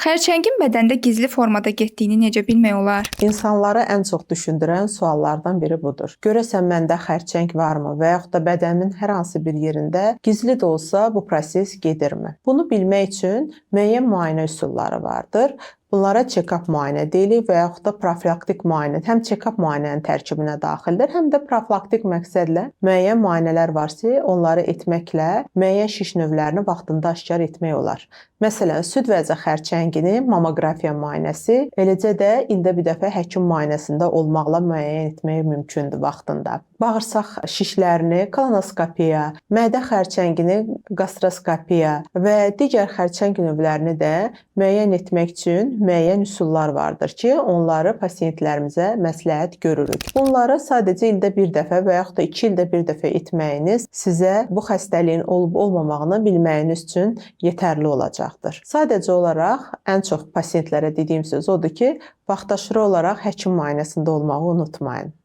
Xərçəngin bədəndə gizli formada getdiyini necə bilmək olar? İnsanları ən çox düşündürən suallardan biri budur. Görəsən məndə xərçəng varmı və yaxud da bədənimin hər hansı bir yerində gizli də olsa bu proses gedirmi? Bunu bilmək üçün müəyyən müayinə üsulları vardır. Bunlara check-up müayinə deyilir və yaxud da profilaktik müayinə. Həm check-up müayinənin tərkibinə daxildir, həm də profilaktik məqsədlə müəyyən müayinələr var ki, onları etməklə müəyyən şiş növlərini vaxtında aşkar etmək olar. Məsələn, süd vəzi xərçəngini mammoqrafiya müayinəsi, eləcə də ildə bir dəfə həkim müayinəsində olmaqla müəyyən etmək mümkündür vaxtında. Bağırsaq şişlərini kolonoskopiya, mədə xərçəngini qastroskopiya və digər xərçəng növlərini də müəyyən etmək üçün müəyyən üsullar vardır ki, onları pasiyentlərimizə məsləhət görürük. Bunları sadəcə ildə bir dəfə və yaxud da 2 ildə bir dəfə etməyiniz sizə bu xəstəliyin olub-olmamağını bilməyiniz üçün yetərli olacaqdır. Sadəcə olaraq ən çox pasiyentlərə dediyim söz odur ki, vaxtaşırı olaraq həkim müayinəsində olmağı unutmayın.